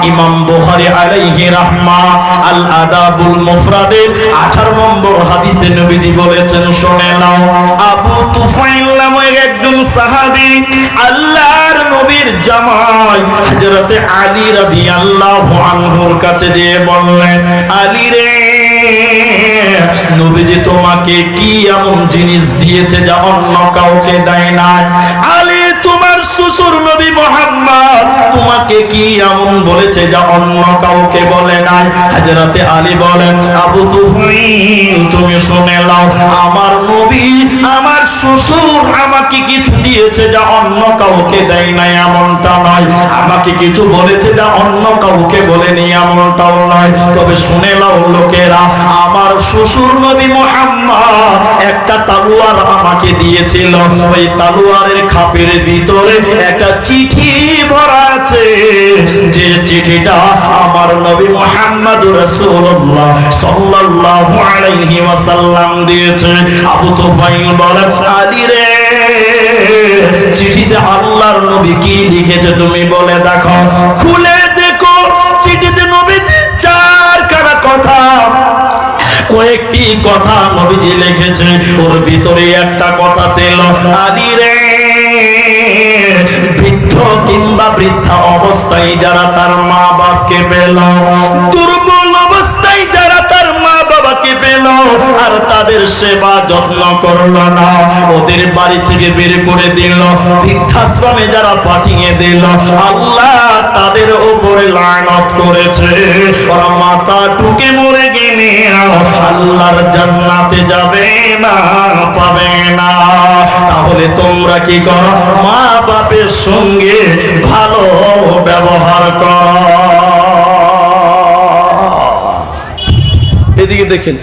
ইমাম বুখারী আলাইহি রাহমা আল আদাবুল মুফরাদে 18 নম্বর হাদিসে নবীজি বলেছেন, শুনে নাও, আবু তুফাইল নামের একজন সাহাবী আল্লাহর নবীর জামাই হযরতে আলী রাদিয়াল্লাহু আনহুর কাছে গিয়ে বললেন, আলী রে, নবীজি তোমাকে কি এমন জিনিস দিয়েছে যা অন্য কাউকে দেয় না? আলী, তোমার শ্বশুর নবী মুহাম্মদ তোমাকে কি এমন বলেছে যা অন্য কাউকে বলে নাই? হযরতে আলী বলেন, আবু তুফাইল, তুমি শুনে নাও, আমার নবী, আমার শ্বশুর আমাকে কিছু দিয়েছে যা অন্য কাউকে দেয় নাই এমনটা নয়, আমাকে কিছু বলেছে যা অন্য কাউকে বলেনি এমনটাও নয়। তবে শুনে নাও লোকেরা, আমার শ্বশুর নবী মুহাম্মদ একটা তলোয়ার আমাকে দিয়েছিল, ওই তলোয়ারের খাপের ভিতরে একটা চিঠি ভরা আছে, যে চিঠিটা আমার নবী মুহাম্মদুর রাসূলুল্লাহ সাল্লাল্লাহু আলাইহি ওয়াসাল্লাম দিয়েছে। আবু তুফাইল বলে, আলী রে, চিঠিতে আল্লাহর নবী কি লিখেছে তুমি বলে দেখো। খুলে দেখো, চিঠিতে নবীজি চারখানা কথা, কয়েকটি কথা নবীজি লিখেছে, ওর ভিতরে একটা কথা ছিল, আলী রে, বৃদ্ধ কিংবা বৃদ্ধা অবস্থায় যারা তার মা বাবাকে পেল, দুর্বল অবস্থায় যারা তার মা বাবাকে পেল আর তাদের সেবা যত্ন করলো না, ওদের বাড়ি থেকে বের করে দিল, বৃদ্ধাশ্রমে যারা পাঠিয়ে দিল, আল্লাহ তাদের উপরে লানত করেছে, ওরা মাথা টুকে মরে গেলে আল্লাহর জান্নাতে যাবে না, পাবে না। তাহলে তোমরা কি করো? মা বাপের সঙ্গে ভালো ব্যবহার করো। এদিকে দেখেন,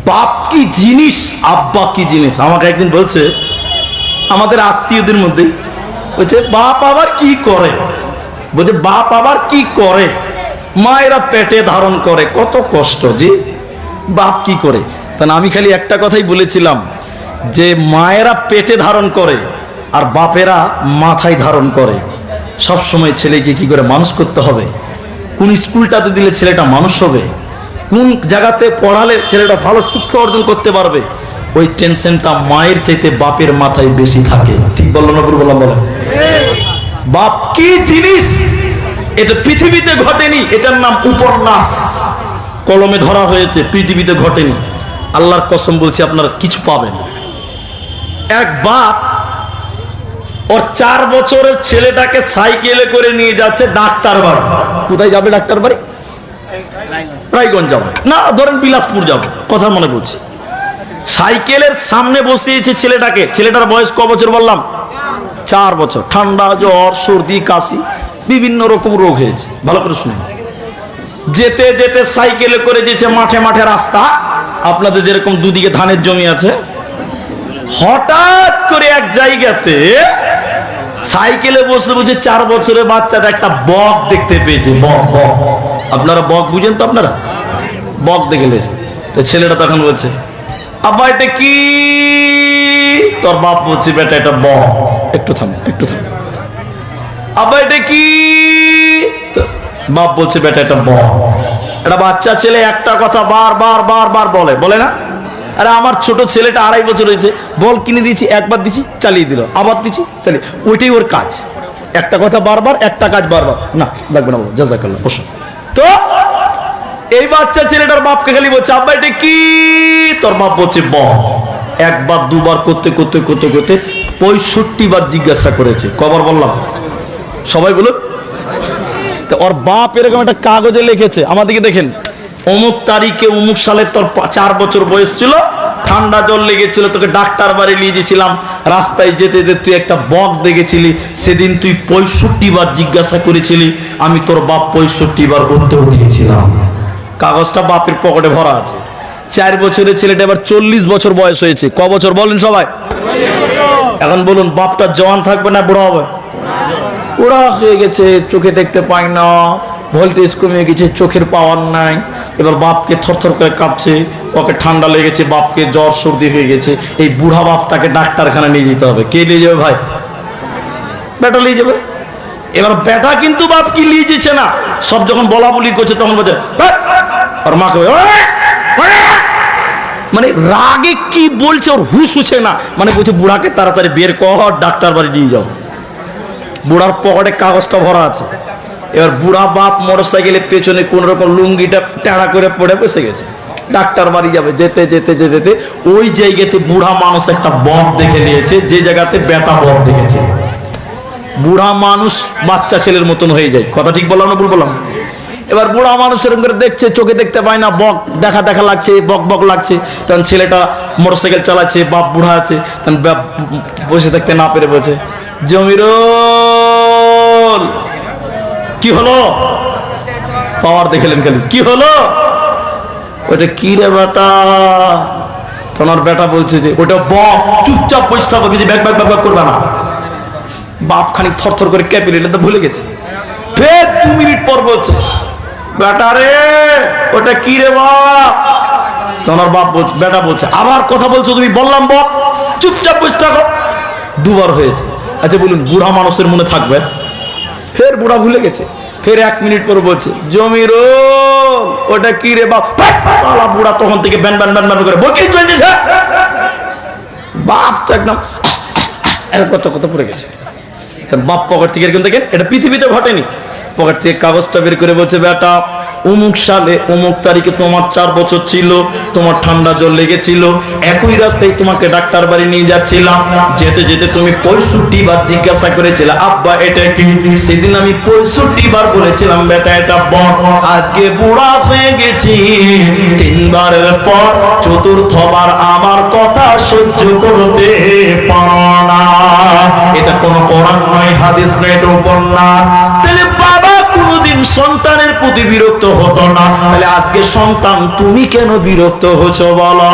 বাপ কি জিনিস, আব্বা কি জিনিস। আমাকে একদিন বলছে, আমাদের আত্মীয়দের মধ্যে বলছে, বাপ আবার কি করে? বলছে, বাপ আবার কি করে? মায়েরা পেটে ধারণ করে, কত কষ্ট যে, বাপ কি করে? তাহলে আমি খালি একটা কথাই বলেছিলাম, যে মায়েরা পেটে ধারণ করে আর বাপেরা মাথায় ধারণ করে। সব সময় ছেলেকে কি করে মানুষ করতে হবে, কোন স্কুলটাতে দিলে ছেলেটা মানুষ হবে, কোন জায়গাতে পড়ালে ছেলেটা ভালো শিক্ষা অর্জন করতে পারবে, ওই টেনশনটা মায়ের চাইতে বাপের মাথায় বেশি থাকে। ঠিক বললো না ভুল বললাম? বলেন, বাপ কি জিনিস এটা পৃথিবীতে ঘটেনি, এটার নাম উপন্যাস, কলমে ধরা হয়েছে, পৃথিবীতে ঘটেনি। আল্লাহর কসম বলছি, আপনারা কিছু পাবেন। এক বাপ ওর 4 বছরের ছেলেটাকে সাইকেলে করে নিয়ে যাচ্ছে ডাক্তার বাড়ি। কোথায় যাবে ডাক্তার বাড়ি? রায়গঞ্জ যাবে না, ধরেন বিলাসপুর যাবে, কথা মনে পড়ছে। সাইকেলের সামনে বসিয়েছে ছেলেটাকে। ছেলেটার বয়স ক বছর বললাম? 4 বছর। ঠান্ডা, জ্বর, সর্দি, কাশি, বিভিন্ন রকম রোগ হয়েছে। ভালো করে শুনুন, যেতে যেতে সাইকেলে করে যেছে মাঠে মাঠে রাস্তা, আপনাদের যেরকম দুদিকে ধানের জমি আছে, হঠাৎ করে এক জায়গাতে সাইকেলে বসে বসে 4 বছরের বাচ্চাটা একটা বক দেখতে পেয়েছে। বক, বক, আপনারা বক বুঝেন তো? আপনারা বক দেখে লেছে। তো ছেলেটা তখন বলছে, আব্বা এটা কি? তোর বাপ বলছে, বেটা এটা বক। একটু থাম, একটু থাম। আব্বা এটা কি? বাপ বলছে, বেটা এটা বক। একটা বাচ্চা ছেলে একটা কথা বারবার বারবার বলে, বলে না? আরে আমার ছোট ছেলেটা 2.5 বছর হয়েছে, বল কিনে দিয়েছি, একবার দিছি চালিয়ে দিল, আবার দিছি চালিয়ে, ওইটাই ওর কাজ। একটা কথা বারবার, একটা কাজ বারবার। না লাগবে না, জাযাকাল্লাহ, বসো। তো এই বাচ্চা ছেলেটার বাপকে খালি বলছে, আব্বা এটা কি? তোর বাপ বলছে বক। একবার দুবার করতে করতে করতে করতে 65 বার জিজ্ঞাসা করেছে। কবার বললাম? সবাই বলুন। তো ওর বাপ এরকম একটা কাগজে লিখেছে, আমাদেরকে দেখেন, অমুক তারিখে অমুক সালে তোর 4 বছর বয়স ছিল, ঠান্ডা জ্বর লেগেছিল, তোকে ডাক্তার বাড়ি নিয়ে গেছিলাম, রাস্তায় যেতে যেতে তুই একটা বক দেখেছিলি, সেদিন তুই 65 বার জিজ্ঞাসা করেছিলি, আমি তোর বাপ 65 বার উত্তর দিয়েছিলাম। কাগজটা বাপের পকেটে ভরা আছে। 4 বছরের ছেলেটা এবার 40 বছর বয়স হয়েছে। ক বছর বলেন সবাই? এখন বলুন, বাপটা জওয়ান থাকবে না বুড়া হবে? বুড়া হয়ে গেছে, চোখে দেখতে পায় না, ভোল্টেজ কমে গেছে, চোখের পাওয়ার নাই। এবার বাপকে থরথর করে কাঁপছে, ওকে ঠান্ডা লেগেছে, বাপকে জ্বর সর্দি হয়ে গেছে। এই বুড়া বাপটাকে ডাক্তারখানা নিয়ে যেতে হবে। কে নিয়ে যাবে ভাই? বেটা নিয়ে যাবে। এবার বেটা কিন্তু বাপ কি লিয়েছে না, সব যখন বলা বলি করছে তখন বলছে আর মাকে মানে রাগে কি বলছে ওর হুশ উঠছে না, মানে বলছে বুড়াকে তাড়াতাড়ি বের কর, ডাক্তার বাড়ি নিয়ে যাও। বুড়ার পকেটে কাগজটা ভরা আছে। এবার বুড়া বাপ মোটর সাইকেলের পেছনে কোন রকম লুঙ্গিটা টেড়া করে পড়ে বসে গেছে, ডাক্তার বাড়ি যাবে। যেতে যেতে যেতে যেতে ওই জায়গাতে বুড়া মানুষ একটা বক দেখে নিয়েছে, যে জায়গাতে বেটা বক দেখেছে। বুড়া মানুষ বাচ্চা ছেলের মতন হয়ে যায়। কথা ঠিক বললাম না ভুল বললাম? এবার বুড়া মানুষ এরকম করে দেখছে, চোখে দেখতে পায় না, বক দেখা দেখা লাগছে, বক বক লাগছে। তখন ছেলেটা মোটরসাইকেল চালাচ্ছে, বাপ বুড়া আছে, তখন বসে থাকতে না পেরে বলছে জমিরুল কি হলো? পাওয়ার দেখলেন খালি, কি হলো? ওটা কি রে বেটা? তোমার বেটা বলছে যে ওটা বক, চুপচাপ বসে থাকো, কিছু ব্যাগ ব্যাগ ব্যাগ করবে না। বাপ খানিক থরথর করে কেঁপে নিল, তো ভুলে গেছে। ফের 2 মিনিট পর বলছে বেটা রে ওটা কি রে বাপ? তোমার বাপ বলছে, বেটা বলছে আবার কথা বলছো তুমি? বললাম বক, চুপচাপ বসে থাকো। 2 বার হয়েছে। আচ্ছা বলুন বুড়া মানুষের মনে থাকবে? ফের বুড়া ভুলে গেছে। ফের 1 মিনিট পর বলছে জমিরুল ওটা কি রে বাপ? শালা বুড়া তখন থেকে ব্যান ব্যান ব্যান ব্যান করে বকি চলছে। বাপ তো একদম কথা কথা পড়ে গেছে। বাপ পকেট থেকে এরকম দেখেন, এটা পৃথিবীতে ঘটেনি। পকেট থেকে কাগজটা বের করে বলছে বেটা অমুক সালে অমুক তারিখে তোমার 4 বছর ছিল, তোমার ঠান্ডা জ্বর লেগেছিল, একই রাস্তায় তোমাকে ডাক্তার বাড়ি নিয়ে যাচ্ছিলাম। যেতে যেতে তুমি 65 বার জিজ্ঞাসা করেছিলে আব্বা এটা কি? সেদিন আমি 65 বার বলেছিলাম বেটা এটা বক। আজকে বুড়া হয়ে গেছি, 3 বারের পর 4র্থবার আমার কথা সহ্য করতে পারো না। এটা কোনো কোরআন নয়, হাদিস নয়, এটা উপন্যাস। তাহলে বাবা কোনদিন সন্তানের প্রতি বিরক্ত হতো না, তাহলে আজকে সন্তান তুমি কেন বিরক্ত হচ্ছ বলো?